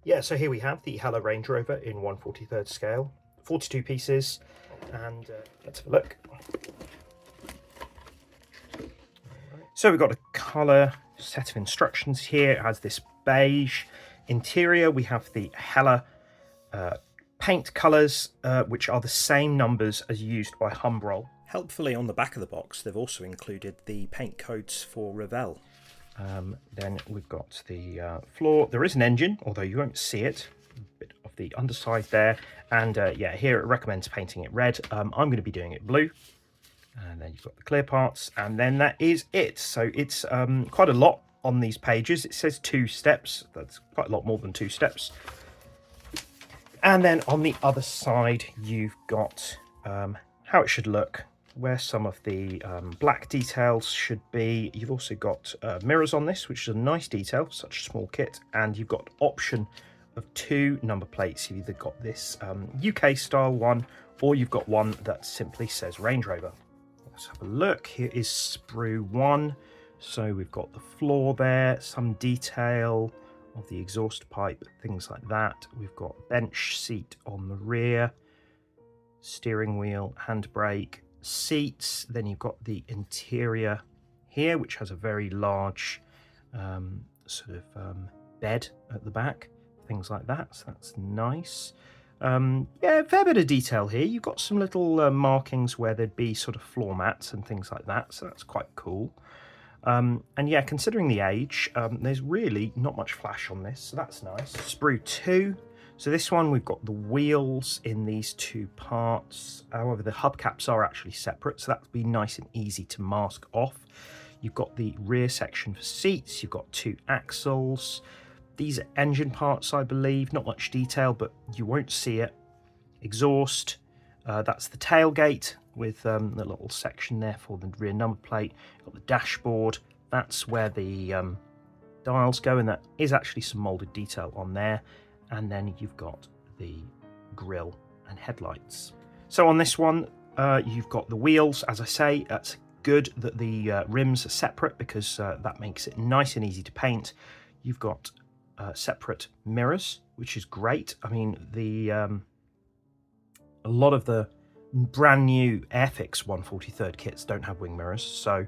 Yeah, so here we have the Hello Range Rover in 1/43 scale, 42 pieces, and let's have a look. So we've got a colour set of instructions here. It has this beige interior. We have the Hella paint colours, which are the same numbers as used by Humbrol. Helpfully, on the back of the box, they've also included the paint codes for Revell. Then we've got the floor. There is an engine, although you won't see it. A bit of the underside there. And yeah, here it recommends painting it red. I'm going to be doing it blue. And then you've got the clear parts, and then that is it. So it's quite a lot on these pages. It says 2 steps. That's quite a lot more than 2 steps. And then on the other side, you've got how it should look, where some of the black details should be. You've also got mirrors on this, which is a nice detail for such a small kit. And you've got option of 2 number plates. You've either got this UK style one, or you've got one that simply says Range Rover. Let's have a look. Here is sprue 1. So we've got the floor there, some detail of the exhaust pipe, things like that. We've got bench seat on the rear, steering wheel, handbrake, seats. Then you've got the interior here, which has a very large bed at the back, things like that. So that's nice. Yeah, fair bit of detail here. You've got some little markings where there'd be sort of floor mats and things like that, so that's quite cool. And yeah, considering the age, there's really not much flash on this, so that's nice. Sprue 2. So this one, we've got the wheels in these 2 parts. However, the hubcaps are actually separate, so that would be nice and easy to mask off. You've got the rear section for seats. You've got 2 axles. These are engine parts, I believe. Not much detail, but you won't see it. Exhaust. That's the tailgate with the little section there for the rear number plate. Got the dashboard. That's where the dials go, and that is actually some molded detail on there. And then you've got the grille and headlights. So on this one, you've got the wheels. As I say, that's good that the rims are separate, because that makes it nice and easy to paint. You've got separate mirrors, which is great. I mean, the a lot of the brand new Airfix 1/43 kits don't have wing mirrors, so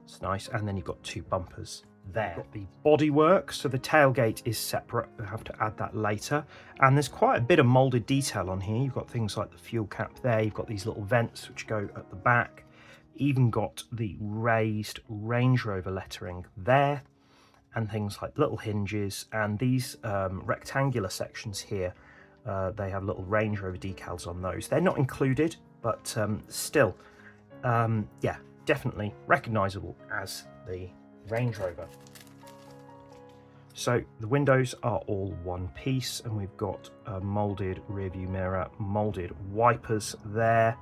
it's nice. And then you've got 2 bumpers there. You've got the bodywork, so the tailgate is separate. We'll have to add that later. And there's quite a bit of molded detail on here. You've got things like the fuel cap there. You've got these little vents which go at the back. Even got the raised Range Rover lettering there, and things like little hinges, and these rectangular sections here, they have little Range Rover decals on those. They're not included, but still, yeah, definitely recognisable as the Range Rover. So the windows are all one piece, and we've got a moulded rear view mirror, moulded wipers there.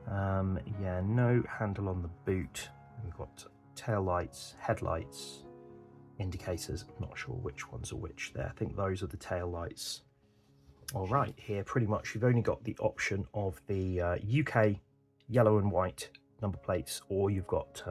Yeah, no handle on the boot. We've got tail lights, headlights, indicators. I'm not sure which ones are which there. I think those are the tail lights. All right, here pretty much you've only got the option of the UK yellow and white number plates, or you've got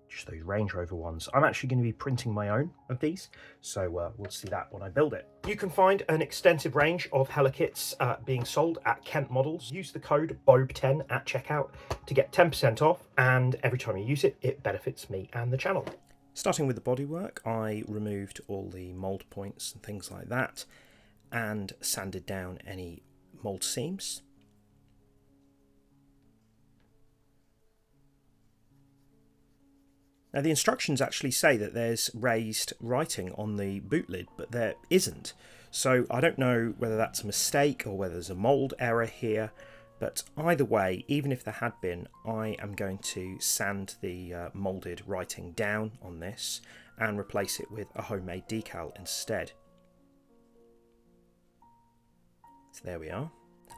just those Range Rover ones. I'm actually going to be printing my own of these, so we'll see that when I build it. You can find an extensive range of Hella kits being sold at Kent Models. Use the code BOAB10 at checkout to get 10% off, and every time you use it, it benefits me and the channel. Starting with the bodywork, I removed all the mould points and things like that, and sanded down any mould seams. Now the instructions actually say that there's raised writing on the boot lid, but there isn't. So I don't know whether that's a mistake or whether there's a mould error here, but either way, even if there had been, I am going to sand the moulded writing down on this and replace it with a homemade decal instead. So there we are.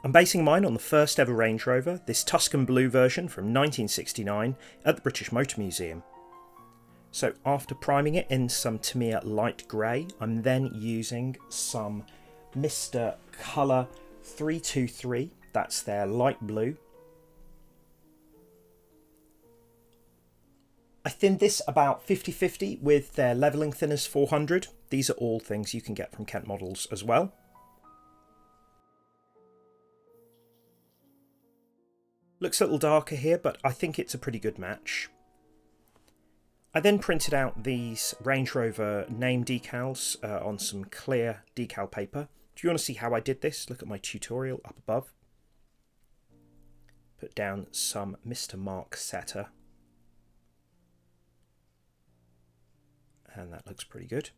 I'm basing mine on the first ever Range Rover, this Tuscan Blue version from 1969 at the British Motor Museum. So after priming it in some Tamiya light grey, I'm then using some Mr. Colour 323, that's their light blue. I thinned this about 50-50 with their levelling thinners 400. These are all things you can get from Kent Models as well. Looks a little darker here, but I think it's a pretty good match. I then printed out these Range Rover name decals on some clear decal paper. If you want to see how I did this, look at my tutorial up above. Put down some Mr. Mark setter. And that looks pretty good.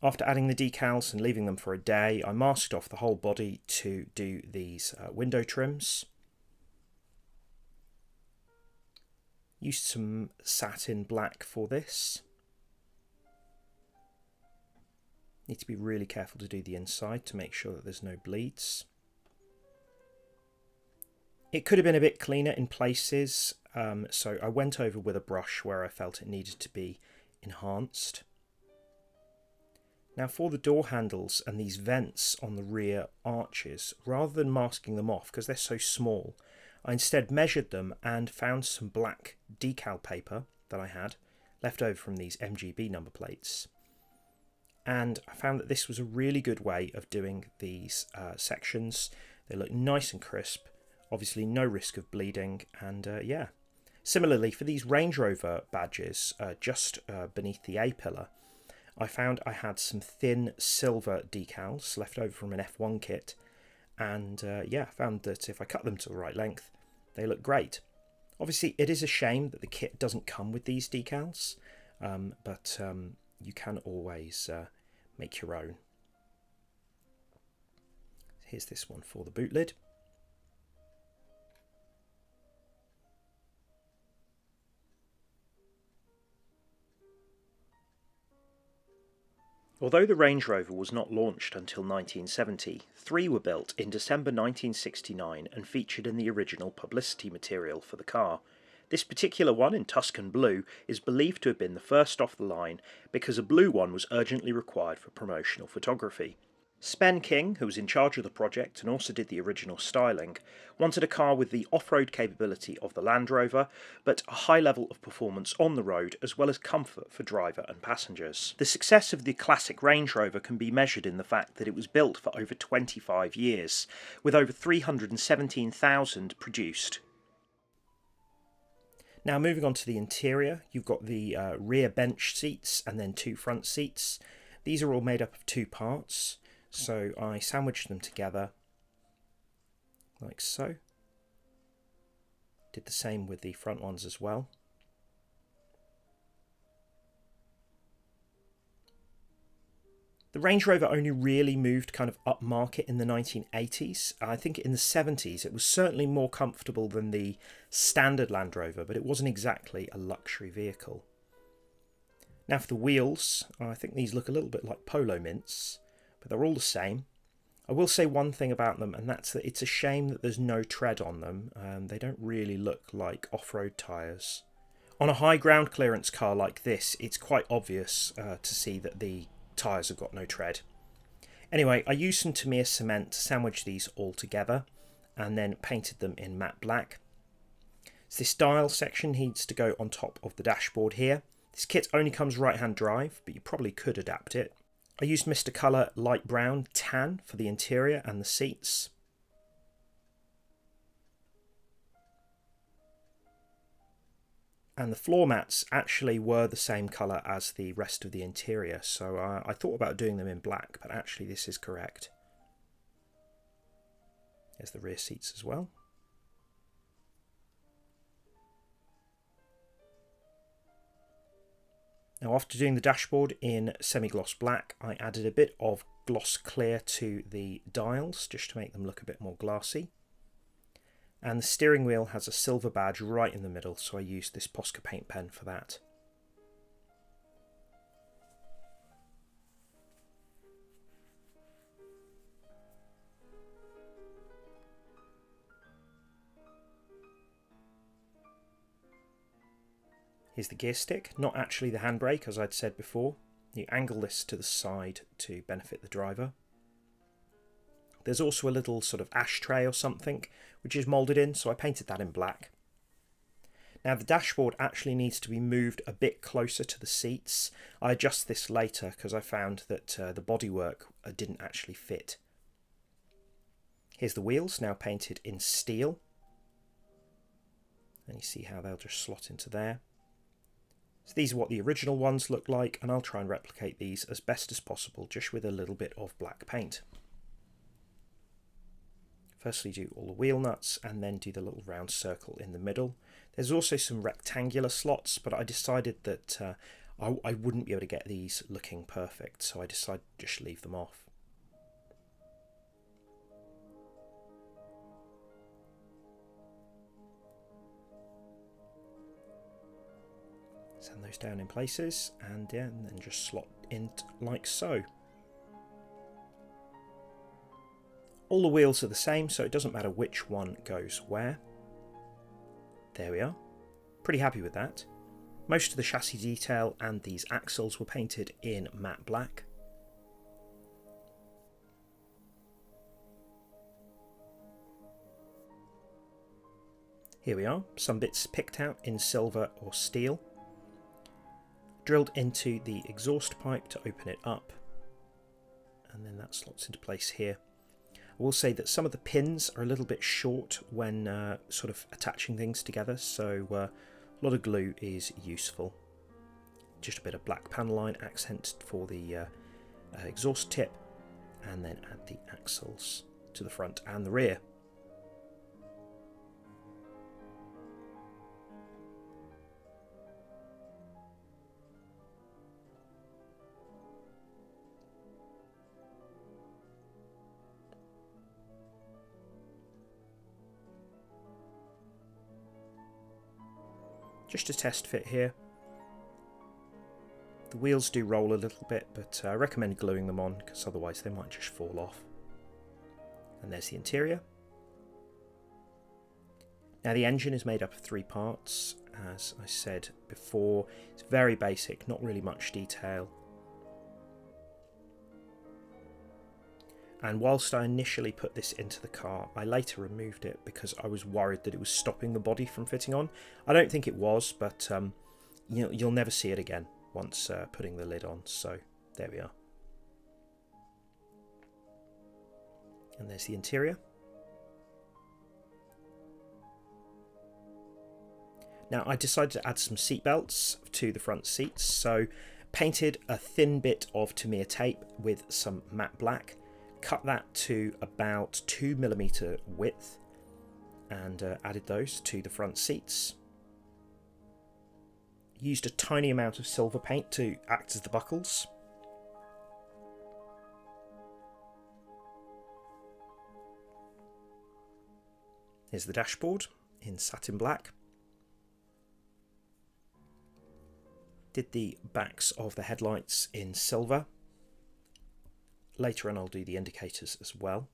After adding the decals and leaving them for a day, I masked off the whole body to do these window trims. Used some satin black for this. Need to be really careful to do the inside to make sure that there's no bleeds. It could have been a bit cleaner in places, so I went over with a brush where I felt it needed to be enhanced. Now for the door handles and these vents on the rear arches, rather than masking them off because they're so small, I instead measured them and found some black decal paper that I had left over from these MGB number plates. And I found that this was a really good way of doing these sections. They look nice and crisp, obviously no risk of bleeding, and yeah. Similarly, for these Range Rover badges, just beneath the A-pillar, I found I had some thin silver decals left over from an F1 kit, and yeah, found that if I cut them to the right length, they look great. Obviously, it is a shame that the kit doesn't come with these decals, but you can always make your own. Here's this one for the boot lid. Although the Range Rover was not launched until 1970, 3 were built in December 1969 and featured in the original publicity material for the car. This particular one in Tuscan blue is believed to have been the first off the line because a blue one was urgently required for promotional photography. Spen King, who was in charge of the project and also did the original styling, wanted a car with the off-road capability of the Land Rover, but a high level of performance on the road as well as comfort for driver and passengers. The success of the classic Range Rover can be measured in the fact that it was built for over 25 years, with over 317,000 produced. Now moving on to the interior, you've got the rear bench seats and then 2 front seats. These are all made up of 2 parts. So I sandwiched them together like so. Did the same with the front ones as well. The Range Rover only really moved kind of upmarket in the 1980s. I think in the 70s it was certainly more comfortable than the standard Land Rover, but it wasn't exactly a luxury vehicle. Now for the wheels, I think these look a little bit like Polo Mints, but they're all the same. I will say one thing about them, and that's that it's a shame that there's no tread on them. They don't really look like off-road tyres. On a high ground clearance car like this, it's quite obvious to see that the tyres have got no tread. Anyway, I used some Tamiya cement to sandwich these all together and then painted them in matte black. So this dial section needs to go on top of the dashboard here. This kit only comes right-hand drive, but you probably could adapt it. I used Mr. Colour light brown tan for the interior and the seats. And the floor mats actually were the same colour as the rest of the interior, so I thought about doing them in black, but actually this is correct. There's the rear seats as well. Now after doing the dashboard in semi-gloss black, I added a bit of gloss clear to the dials just to make them look a bit more glassy. And the steering wheel has a silver badge right in the middle, so I used this Posca paint pen for that. Here's the gear stick, not actually the handbrake as I'd said before. You angle this to the side to benefit the driver. There's also a little sort of ashtray or something which is moulded in, so I painted that in black. Now the dashboard actually needs to be moved a bit closer to the seats. I adjust this later because I found that the bodywork didn't actually fit. Here's the wheels now painted in steel. And you see how they'll just slot into there. So these are what the original ones look like, and I'll try and replicate these as best as possible, just with a little bit of black paint. Firstly do all the wheel nuts and then do the little round circle in the middle. There's also some rectangular slots, but I decided that I wouldn't be able to get these looking perfect, so I decided to just leave them off. Sand those down in places, and yeah, and then just slot in like so. All the wheels are the same, so it doesn't matter which one goes where. There we are. Pretty happy with that. Most of the chassis detail and these axles were painted in matte black. Here we are, some bits picked out in silver or steel. Drilled into the exhaust pipe to open it up, and then that slots into place here. I will say that some of the pins are a little bit short when sort of attaching things together, so a lot of glue is useful. Just a bit of black panel line accent for the exhaust tip, and then add the axles to the front and the rear. Just a test fit here. The wheels do roll a little bit, but I recommend gluing them on because otherwise they might just fall off. And there's the interior. Now the engine is made up of 3 parts, as I said before. It's very basic, not really much detail. And whilst I initially put this into the car, I later removed it because I was worried that it was stopping the body from fitting on. I don't think it was, but you'll never see it again once putting the lid on. So there we are. And there's the interior. Now I decided to add some seat belts to the front seats, so painted a thin bit of Tamiya tape with some matte black. Cut that to about 2mm width and added those to the front seats. Used a tiny amount of silver paint to act as the buckles. Here's the dashboard in satin black. Did the backs of the headlights in silver. Later on I'll do the indicators as well.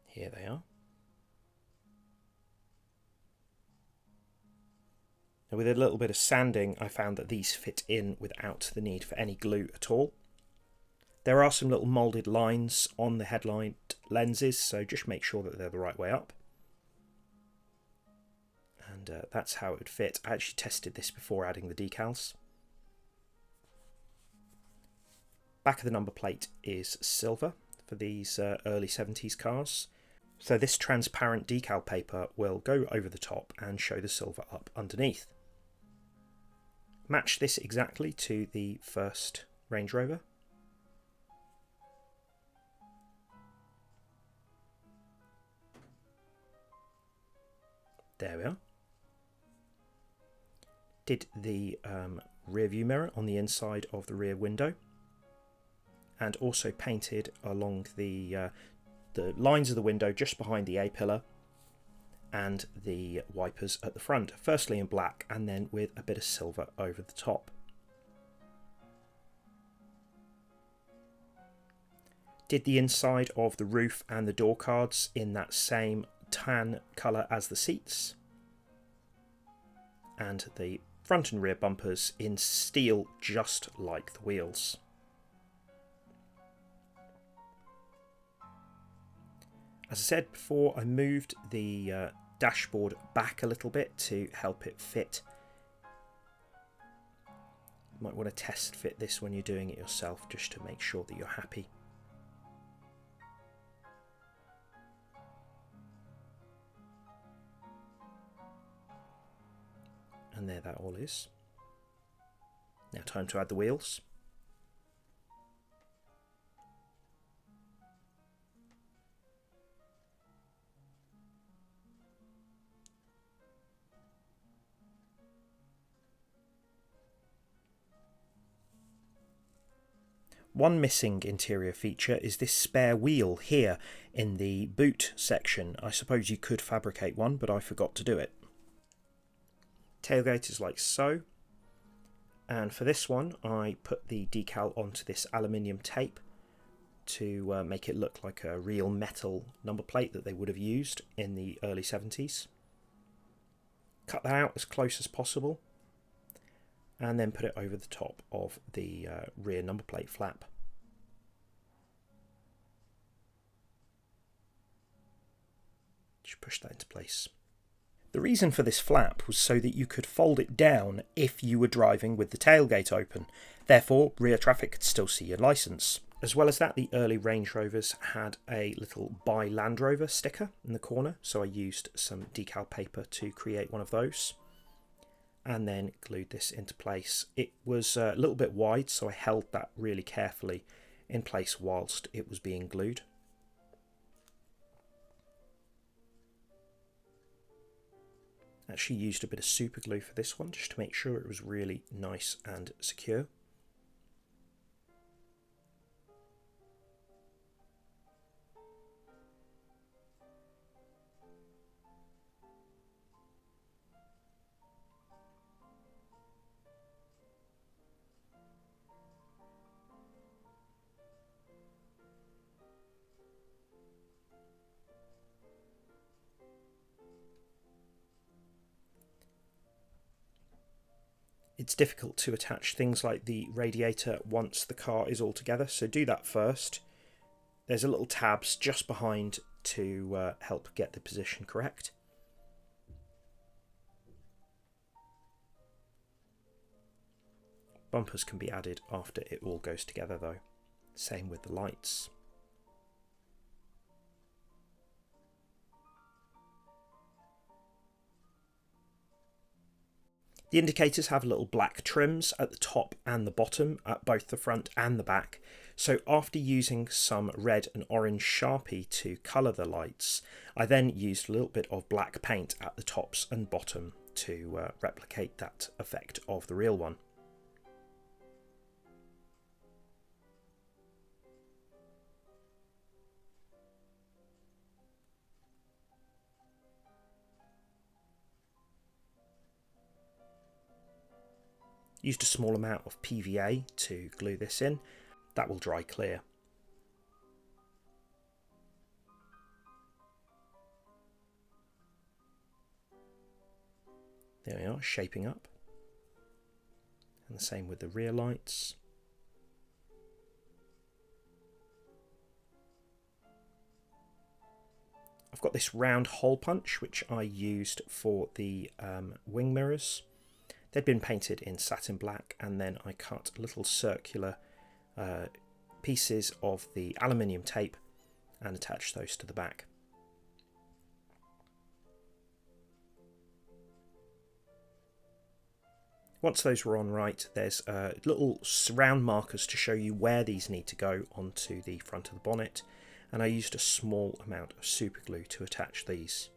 Here they are. Now with a little bit of sanding, I found that these fit in without the need for any glue at all. There are some little moulded lines on the headlight lenses, so just make sure that they're the right way up. And that's how it would fit. I actually tested this before adding the decals. Back of the number plate is silver for these early 70s cars. So this transparent decal paper will go over the top and show the silver up underneath. Match this exactly to the first Range Rover. There we are. Did the rear view mirror on the inside of the rear window, and also painted along the lines of the window just behind the A-pillar and the wipers at the front, firstly in black and then with a bit of silver over the top. Did the inside of the roof and the door cards in that same tan colour as the seats, and the front and rear bumpers in steel just like the wheels. As I said before, I moved the dashboard back a little bit to help it fit. You might want to test fit this when you're doing it yourself, just to make sure that you're happy. And there that all is. Now time to add the wheels. One missing interior feature is this spare wheel here in the boot section. I suppose you could fabricate one, but I forgot to do it. Tailgate is like so. And for this one, I put the decal onto this aluminium tape to make it look like a real metal number plate that they would have used in the early 70s. Cut that out as close as possible, and then put it over the top of the rear number plate flap. Just push that into place. The reason for this flap was so that you could fold it down if you were driving with the tailgate open. Therefore, rear traffic could still see your licence. As well as that, the early Range Rovers had a little Buy Land Rover sticker in the corner, so I used some decal paper to create one of those. And then glued this into place. It was a little bit wide, so I held that really carefully in place whilst it was being glued. Actually used a bit of super glue for this one, just to make sure it was really nice and secure. It's difficult to attach things like the radiator once the car is all together, so do that first. There's a little tabs just behind to help get the position correct. Bumpers can be added after it all goes together though. Same with the lights. The indicators have little black trims at the top and the bottom, at both the front and the back. So after using some red and orange Sharpie to colour the lights, I then used a little bit of black paint at the tops and bottom to replicate that effect of the real one. Used a small amount of PVA to glue this in. That will dry clear. There we are, shaping up. And the same with the rear lights. I've got this round hole punch which I used for the wing mirrors. They'd been painted in satin black, and then I cut little circular pieces of the aluminium tape and attached those to the back. Once those were on right, there's little round markers to show you where these need to go onto the front of the bonnet, and I used a small amount of super glue to attach these.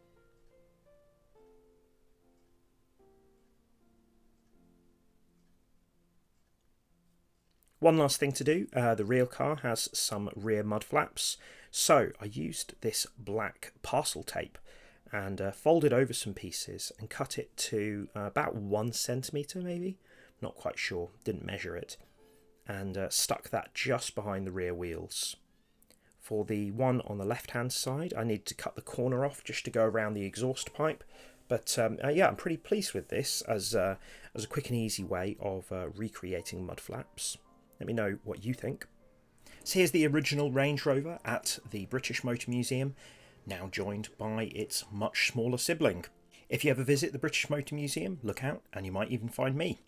One last thing to do, the rear car has some rear mud flaps, so I used this black parcel tape and folded over some pieces and cut it to about 1 centimetre maybe, not quite sure, didn't measure it, and stuck that just behind the rear wheels. For the one on the left hand side I need to cut the corner off just to go around the exhaust pipe, but yeah, I'm pretty pleased with this as a quick and easy way of recreating mud flaps. Let me know what you think. So here's the original Range Rover at the British Motor Museum. now joined by its much smaller sibling. If you ever visit the British Motor Museum, look out and you might even find me.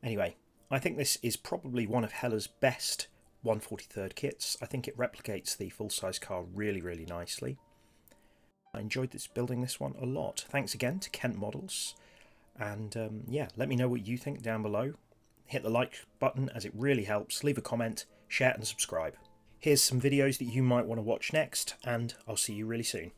Anyway, I think this is probably one of Heller's best 1/43 kits. I think it replicates the full-size car really, really nicely. I enjoyed building this one a lot. Thanks again to Kent Models. And yeah, let me know what you think down below. Hit the like button as it really helps. Leave a comment, share and subscribe. Here's some videos that you might want to watch next, and I'll see you really soon.